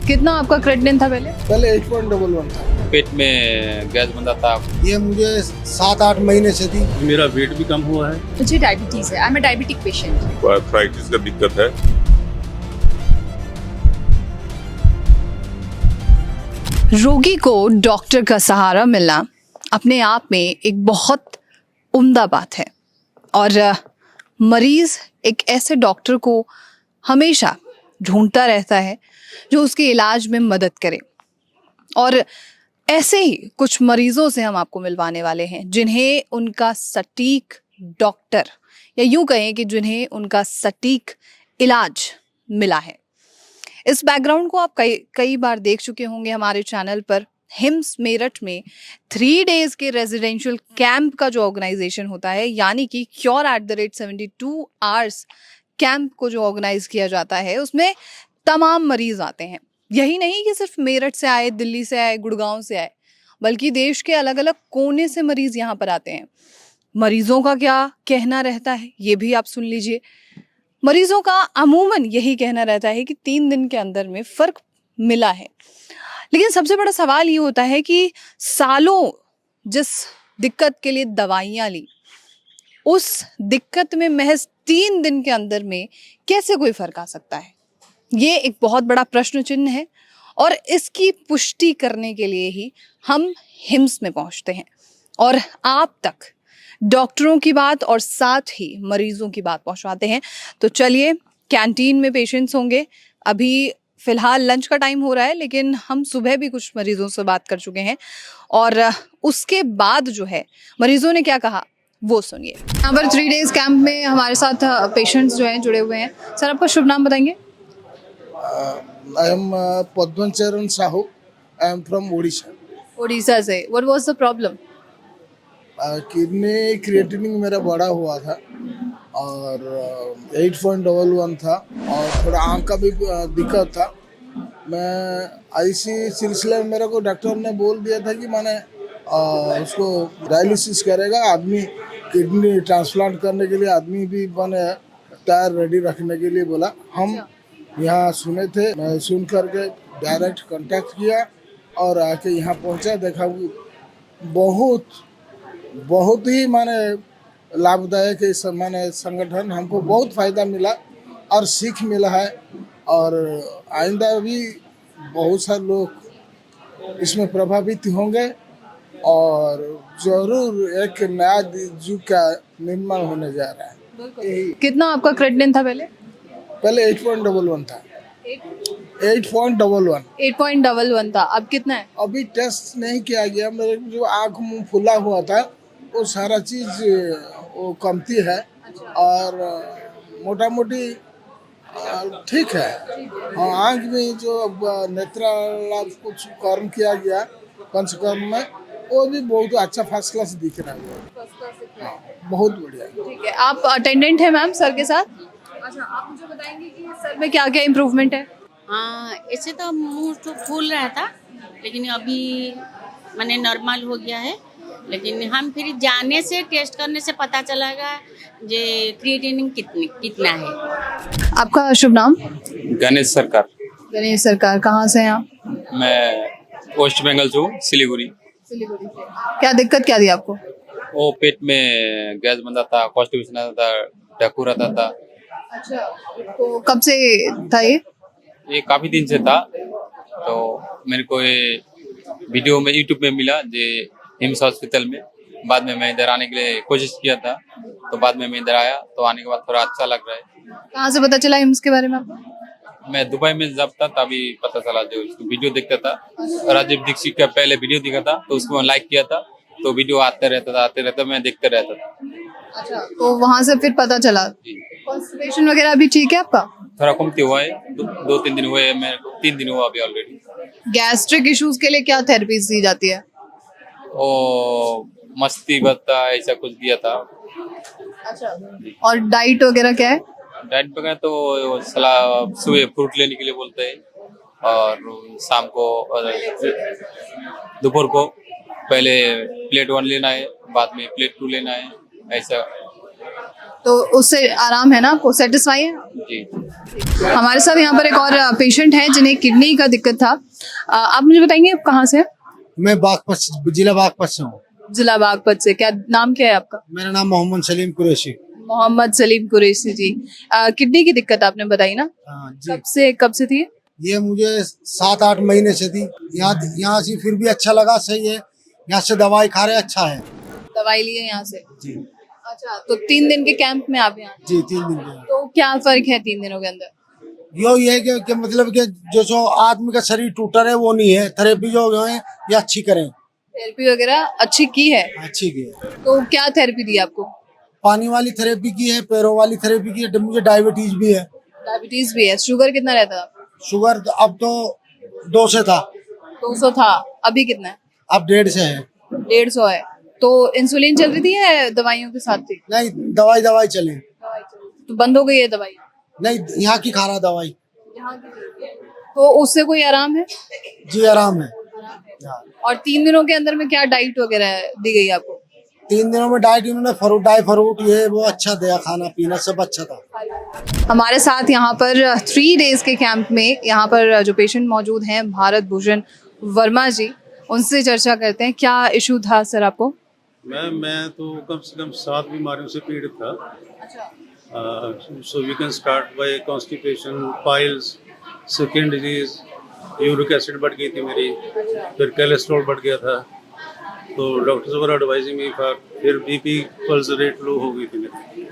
कितना आपका क्रेटिनिन था पहले? पहले 8.11 था। पेट में गैस बंदा था। ये मुझे 7-8 महीने से थी। मेरा वेट भी कम हुआ है। मुझे डायबिटीज है, I am a diabetic patient. Arthritis का दिक्कत है। रोगी को डॉक्टर का सहारा मिलना अपने आप में एक बहुत उम्दा बात है और मरीज एक ऐसे डॉक्टर को हमेशा ढूंढता रहता है जो उसके इलाज में मदद करे। और ऐसे ही कुछ मरीजों से हम आपको मिलवाने वाले हैं जिन्हें उनका सटीक डॉक्टर या यूं कहें कि जिन्हें उनका सटीक इलाज मिला है। इस बैकग्राउंड को आप कई बार देख चुके होंगे हमारे चैनल पर। हिम्स मेरठ में 3 डेज के रेजिडेंशियल कैंप का जो ऑर्गेनाइजेशन होता है, यानी कि cure at the rate 72 hours camp को जो ऑर्गेनाइज किया जाता है, उसमें तमाम मरीज आते हैं। यही नहीं कि सिर्फ मेरठ से आए, दिल्ली से आए, गुड़गांव से आए, बल्कि देश के अलग अलग कोने से मरीज यहाँ पर आते हैं। मरीजों का क्या कहना रहता है ये भी आप सुन लीजिए। मरीजों का अमूमन यही कहना रहता है कि 3 दिन के अंदर में फर्क मिला है। लेकिन सबसे बड़ा सवाल ये होता है कि सालों जिस दिक्कत के लिए दवाइयाँ ली, उस दिक्कत में महज 3 दिन के अंदर में कैसे कोई फर्क आ सकता है? ये एक बहुत बड़ा प्रश्न चिन्ह है और इसकी पुष्टि करने के लिए ही हम हिम्स में पहुंचते हैं और आप तक डॉक्टरों की बात और साथ ही मरीजों की बात पहुंचाते हैं। तो चलिए, कैंटीन में पेशेंट्स होंगे। अभी फिलहाल लंच का टाइम हो रहा है, लेकिन हम सुबह भी कुछ मरीजों से बात कर चुके हैं और उसके बाद जो है मरीजों ने क्या कहा वो सुनिए। यहाँ पर 3 डेज कैंप में हमारे साथ पेशेंट्स जो हैं जुड़े हुए हैं। सर, आपका शुभ नाम बताएंगे? I am Padmacharan Sahu. I am from Odisha. Orissa से। What was the problem? Kidney creatinine मेरा बड़ा हुआ था और 8.11 था और थोड़ा आँख का भी दिक्कत था। मैं इसी सिलसिले में मेरे को डॉक्टर ने बोल दिया था कि मैंने उसको डायलिसिस करेगा, आदमी किडनी ट्रांसप्लांट करने के लिए आदमी भी मैंने तैयार रेडी रखने के लिए बोला। हम यहाँ सुने थे, मैं सुन करके डायरेक्ट कांटेक्ट किया और आके यहाँ पहुँचा। देखा बहुत ही माने लाभदायक है माने संगठन, हमको बहुत फ़ायदा मिला और सीख मिला है और आइंदा भी बहुत सारे लोग इसमें प्रभावित होंगे और ज़रूर एक नया युग का निर्माण होने जा रहा है। कितना आपका क्रेटिनिन था पहले? पहले 8.11 था। 8.11 8.11 था। अब कितना है? अभी टेस्ट नहीं किया गया। मेरे जो आँख मुँह फुला हुआ था वो सारा चीज़ वो कमती है और मोटा मोटी ठीक है। हाँ, आँख में जो नेत्रालाभ कुछ कर्म किया गया पंचकर्म में, वो भी बहुत अच्छा फर्स्ट क्लास दिख रहा है। हाँ, बहुत बढ़िया। ठीक है, आप अटेंडेंट हैं मैम सर के साथ? अच्छा, आप मुझे बताएंगे कि सर में क्या क्या इम्प्रूवमेंट है? हाँ, ऐसे तो मुंह तो फूल रहा था, लेकिन अभी मैंने नॉर्मल हो गया है। लेकिन हम फिर जाने से, टेस्ट करने से पता चलेगा जे क्रिएटिनिन कितना है। आपका शुभ नाम? गणेश सरकार। गणेश सरकार। कहाँ से हैं आप? मैं वेस्ट बंगाल से हूँ, सिलीगुड़ी। सिलीगुड़ी से। क्या दिक्कत क्या थी आपको? वो पेट में गैस बंदा था, कॉन्स्टिपेशन आता था, ढकू रहता था। अच्छा, तो कब से था ये काफ़ी दिन से था। तो मेरे को ये वीडियो में यूट्यूब में मिला जे हिम्स हॉस्पिटल में। बाद में मैं इधर आने के लिए कोशिश किया था, तो बाद में मैं इधर आया, तो आने के बाद थोड़ा अच्छा लग रहा है। कहाँ से पता चला हिम्स के बारे में आपको? मैं दुबई में जब था तभी पता चला, जो वीडियो देखता था। राजीव दीक्षित का पहले वीडियो दिखा था, तो उसको मैं लाइक किया था, तो वीडियो आते रहता मैं देखते रहता था। अच्छा, तो वहाँ से फिर पता चला। कॉन्स्टिपेशन वगैरह अभी ठीक है आपका? थोड़ा कमती हुआ है, 2-3 दिन हुए, मेरे को 3 दिन हुआ अभी ऑलरेडी। गैस्ट्रिक इश्यूज के लिए क्या थेरेपीज दी जाती है? ओ मस्ती भत्ता ऐसा कुछ दिया था। अच्छा, और डाइट वगैरह क्या है? डाइट वगैरह तो सलाह सुबह फ्रूट लेने के लिए बोलते हैं और शाम को दोपहर को पहले प्लेट 1 लेना है, बाद में प्लेट 2 लेना है, ऐसा तो उससे आराम है ना आपको, सेटिस्फाई है? जी। हमारे साथ यहाँ पर एक और पेशेंट है जिन्हें किडनी का दिक्कत था। आप मुझे बताएंगे आप कहाँ से हैं? मैं बागपत, जिला बागपत से हूँ। जिला बागपत से। क्या नाम क्या है आपका? मेरा नाम मोहम्मद सलीम कुरैशी। मोहम्मद सलीम कुरैशी जी। किडनी की दिक्कत आपने बताई ना, हाँ जी। कब से थी? ये मुझे 7-8 महीने से थी। यहाँ से फिर भी अच्छा लगा, सही है। यहाँ से दवाई खा रहे, अच्छा है दवाई लिए यहाँ से? जी। अच्छा, तो 3 दिन के कैंप में आप यहाँ? जी 3 दिन के। तो क्या फर्क है 3 दिनों के अंदर? ये है कि मतलब कि जो आदमी का शरीर टूटा है वो नहीं है। थेरेपी जो है ये अच्छी करें। थेरेपी वगैरह अच्छी की है? अच्छी की है। तो क्या थेरेपी दी आपको? पानी वाली थेरेपी की है, पैरों वाली थेरेपी की है। मुझे डायबिटीज भी है। डायबिटीज भी है। शुगर कितना रहता था? शुगर अब तो 2 से था। 200 था, अभी कितना है? अब 150 से है। 150 है। तो इंसुलिन चल रही थी या दवाइयों के साथ थी? नहीं, दवाई चले। तो बंद हो गई है दवाई? नहीं, यहाँ की खा रहा दवाई। तो उससे कोई आराम है? जी आराम है। और 3 दिनों के अंदर में क्या डाइट वगैरह दी गई आपको? 3 दिनों में डाइट इन्होंने फ्रूट ये वो अच्छा दिया, खाना पीना सब अच्छा था। हमारे साथ यहाँ पर 3 डेज के कैंप में यहाँ पर जो पेशेंट मौजूद हैं भारत भूषण वर्मा जी, उनसे चर्चा करते हैं। क्या इशू था सर आपको? मैं तो कम से कम 7 बीमारियों से पीड़ित था। So we can start by constipation, piles, skin disease, uric acid बढ़ गई थी मेरी, फिर कोलेस्ट्रॉल बढ़ गया था। तो doctors were advising me for, फिर बीपी पल्स रेट लो हो गई थी मेरी।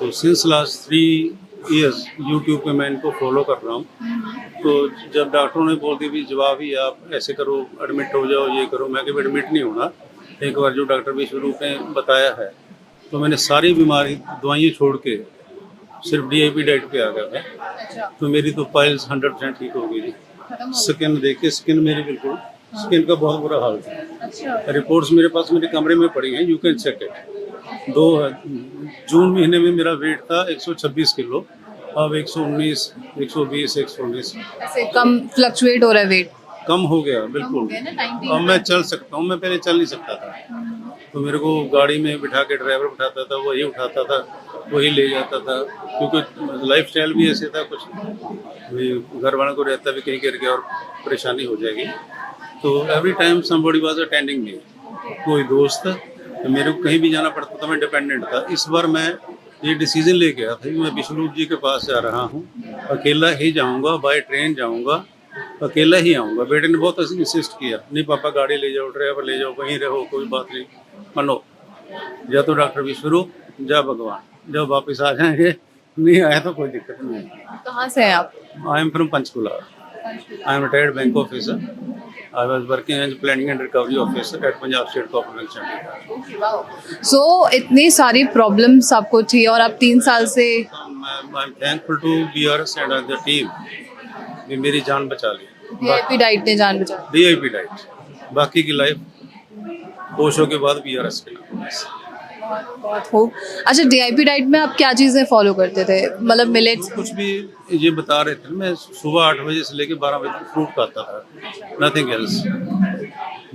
तो सिंस लास्ट 3 ईयर्स यूट्यूब पे मैं इनको फॉलो कर रहा हूँ। तो जब डॉक्टरों ने बोल दिया भी जवाब ही आप ऐसे करो, एडमिट हो जाओ, ये करो, मैं कभी एडमिट नहीं होना। एक बार जो डॉक्टर विश्वरूप ने बताया है तो मैंने सारी बीमारी दवाइयाँ छोड़ के सिर्फ DIP डाइट पे आ गया था। तो मेरी तो पाइल्स 100% ठीक हो गई थी। स्किन देखिए, स्किन मेरी बिल्कुल, स्किन का बहुत बुरा हाल था। रिपोर्ट्स मेरे पास मेरे कमरे में पड़ी हैं, यू कैन चेक इट। जून महीने में मेरा वेट था 126 किलो, अब 119, 120, 119 ऐसे कम फ्लक्चुएट हो रहा है वेट? कम हो गया बिल्कुल। अब मैं चल सकता हूँ, मैं पहले चल नहीं सकता था। तो मेरे को गाड़ी में बिठा के ड्राइवर बिठाता था, वही उठाता था, वही ले जाता था, क्योंकि लाइफ स्टाइल भी ऐसे था। कुछ घर वालों को रहता भी कहीं गिर गया और परेशानी हो जाएगी। तो every time somebody was attending me, कोई दोस्त, तो मेरे को कहीं भी जाना पड़ता था, मैं डिपेंडेंट था। इस बार मैं ये डिसीजन लेके आया था कि मैं विष्णुरूप जी के पास जा रहा हूँ, अकेला ही जाऊँगा, बाय ट्रेन जाऊँगा, अकेला ही आऊँगा। बेटे ने बहुत इंसिस्ट किया, नहीं पापा गाड़ी ले जाओ, ड्राइवर ले जाओ, कहीं रहो, कोई बात नहीं, मानो या तो डॉक्टर विश्वरूप, जा भगवान, जब वापस आ जाएंगे, नहीं आया तो कोई दिक्कत नहीं। कहाँ से हैं आप? आई am from Panchkula. I am retired bank officer. I was working as planning and recovery officer at Punjab State Corporation Chandigarh. So इतनी सारी प्रॉब्लम्स आपको थी और आप 3 साल से I'm thankful to BRS and the team कि मेरी जान बचा ली। DIP डाइट ने जान बचा ली। DIP डाइट, बाकी की लाइफ ओशो के बाद BRS के नाम। बहुत खूब। अच्छा, DIP डाइट में आप क्या चीज़ें फॉलो करते थे? मतलब मिलेट्स? कुछ भी ये बता रहे थे, मैं सुबह 8 बजे से लेकर 12 बजे तक फ्रूट खाता था, नथिंग एल्स।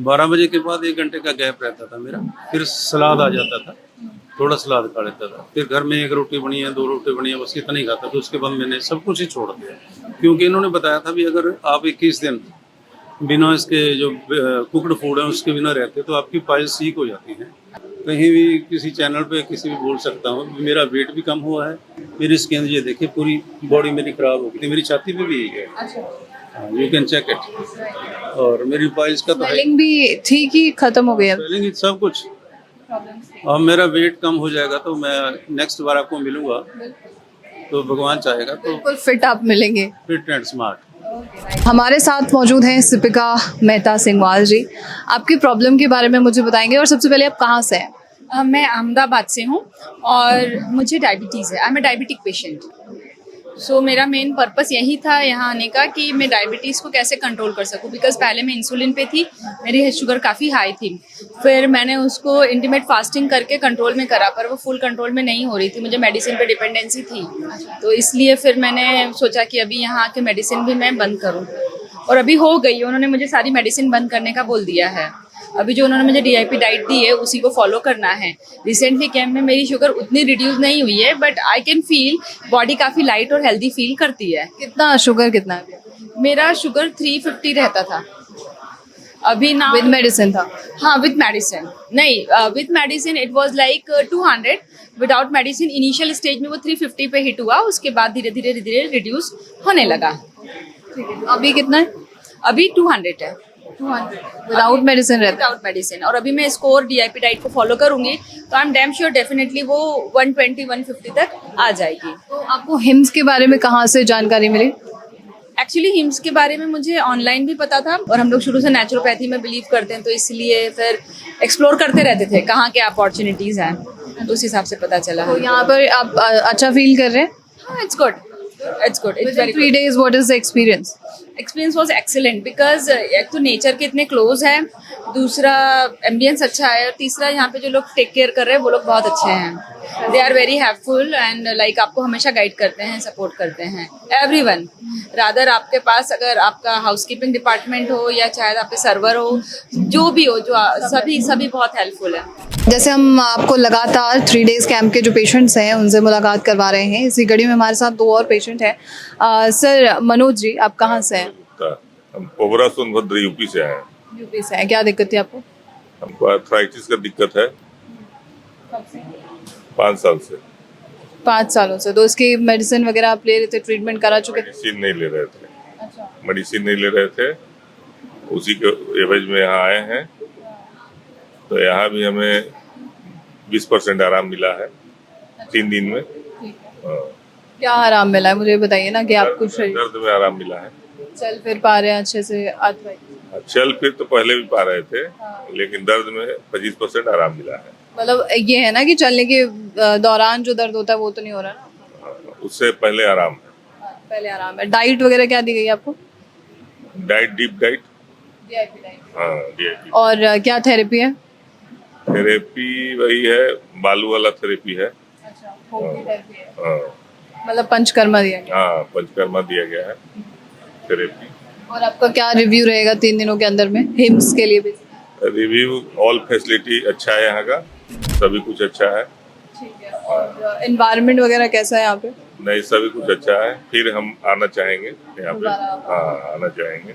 12 बजे के बाद 1 घंटे का गैप रहता था मेरा, फिर सलाद आ जाता था, थोड़ा सलाद खा लेता था। फिर घर में 1 रोटी बनी है, 2 रोटी बनी है, बस इतना ही खाता था। उसके बाद मैंने सब कुछ ही छोड़ दिया, क्योंकि इन्होंने बताया था भी अगर आप 21 दिन बिना इसके जो कुकड फूड है उसके बिना रहते तो आपकी पाइल्स ठीक हो जाती हैं। कहीं भी किसी चैनल पे किसी भी बोल सकता हूँ। मेरा वेट भी कम हुआ है, मेरी स्किन ये देखिए पूरी बॉडी मेरी खराब हो गई थी, मेरी छाती पे भी यही है, यू कैन चेक इट। और मेरी पाइल्स का तो स्वेलिंग भी ठीक ही खत्म हो गया? स्वेलिंग सब कुछ। अब मेरा वेट कम हो जाएगा तो मैं नेक्स्ट बार आपको मिलूंगा, तो भगवान चाहेगा तो बिल्कुल फिट आप मिलेंगे, फिट एंड स्मार्ट। हमारे साथ मौजूद हैं सिपिका मेहता सिंघवाल जी। आपकी प्रॉब्लम के बारे में मुझे बताएंगे, और सबसे पहले आप कहाँ से हैं? मैं अहमदाबाद से हूँ और मुझे डायबिटीज़ है। I am a diabetic patient. So मेरा मेन पर्पस यही था यहाँ आने का कि मैं डायबिटीज़ को कैसे कंट्रोल कर सकूँ, बिकॉज पहले मैं इंसुलिन पे थी, मेरी शुगर काफ़ी हाई थी। फिर मैंने उसको इंटीमेट फास्टिंग करके कंट्रोल में करा, पर वो फुल कंट्रोल में नहीं हो रही थी, मुझे मेडिसिन पे डिपेंडेंसी थी। तो इसलिए फिर मैंने सोचा कि अभी यहाँ आके मेडिसिन भी मैं बंद करूँ, और अभी हो गई। उन्होंने मुझे सारी मेडिसिन बंद करने का बोल दिया है। अभी जो उन्होंने मुझे DIP डाइट दी है उसी को फॉलो करना है। रिसेंटली कैंप में मेरी शुगर उतनी रिड्यूस नहीं हुई है, but I can feel body काफ़ी लाइट और हेल्दी फील करती है। कितना शुगर कितना है? मेरा शुगर 350 रहता था, अभी ना विद मेडिसिन था? हाँ, विद मेडिसिन नहीं, with medicine it was like 200, without medicine initial stage में वो 350 पे हिट हुआ, उसके बाद धीरे धीरे रिड्यूस होने लगा। अभी कितना है? अभी 200 है, विदाउट मेडिसिन रहता है? Without medicine. और अभी मैं इसको और DIP डाइट को फॉलो करूंगी तो I am damn sure definitely वो 120-150 तक आ जाएगी। तो आपको हिम्स के बारे में कहाँ से जानकारी मिली? एक्चुअली हिम्स के बारे में मुझे ऑनलाइन भी पता था, और हम लोग शुरू से नेचुरोपैथी में बिलीव करते हैं, तो इसलिए फिर एक्सप्लोर करते रहते थे कहाँ क्या अपॉर्चुनिटीज़ हैं, तो उस हिसाब से पता चला। तो यहाँ पर आप अच्छा फील कर रहे हैं? हाँ, it's good, it's very 3 days what is the experience? Experience was excellent because एक तो नेचर के इतने क्लोज है, दूसरा एम्बियंस अच्छा है, और तीसरा यहाँ पे जो लोग टेक केयर कर रहे हैं वो लोग बहुत अच्छे हैं। They are very helpful and like आपको हमेशा गाइड करते हैं, सपोर्ट करते हैं। एवरीवन, रादर आपके पास अगर आपका हाउसकीपिंग डिपार्टमेंट हो या चाहे आपके सर्वर हो, जो भी हो, जो सभी बहुत हेल्पफुल है। जैसे हम आपको लगातार 3 days कैंप के जो पेशेंट्स हैं उनसे मुलाकात करवा रहे हैं, इसी कड़ी में हमारे साथ 2 और पेशेंट हैं। सर मनोज जी, आप कहाँ से हैं? हम पोगरा सोनभद्र यूपी से आए हैं। यूपी से हैं। क्या दिक्कत थी आपको? हमको आर्थराइटिस का दिक्कत है 5 साल से। 5 सालों से। तो इसकी मेडिसिन वगैरह आप ले रहे थे, ट्रीटमेंट करा चुके थे? मेडिसिन नहीं ले रहे थे, मेडिसिन नहीं ले रहे थे, उसी के एवज में यहाँ आए हैं। तो यहाँ भी हमें 20% आराम मिला है 3 दिन में। हाँ। क्या आराम मिला है मुझे बताइए ना, कि आपको दर्द में आराम मिला है। चल फिर पा रहे हैं अच्छे से? आर्थराइटिस चल फिर तो पहले भी पा रहे थे, लेकिन दर्द में 25% आराम मिला है। मतलब ये है ना कि चलने के दौरान जो दर्द होता है वो तो नहीं हो रहा ना? हाँ, उससे पहले आराम है। पहले आराम है। डाइट वगैरह क्या दी गई आपको? Diet deep diet. हाँ, DIP। और क्या थेरेपी है? थेरेपी वही है, बालू वाला थेरेपी है। हाँ, मतलब पंचकर्मा दिया गया? हाँ, पंचकर्मा दिया गया है थेरेपी। और आपका क्या रिव्यू रहेगा 3 दिनों के अंदर में हिम्स के लिए भी? रिव्यू, ऑल फैसिलिटी अच्छा है यहाँ का, सभी कुछ अच्छा है। ठीक है। और एनवायरनमेंट वगैरह कैसा है यहाँ पे? नहीं, सभी कुछ अच्छा है। फिर हम आना चाहेंगे यहाँ पे। हाँ, आना चाहेंगे।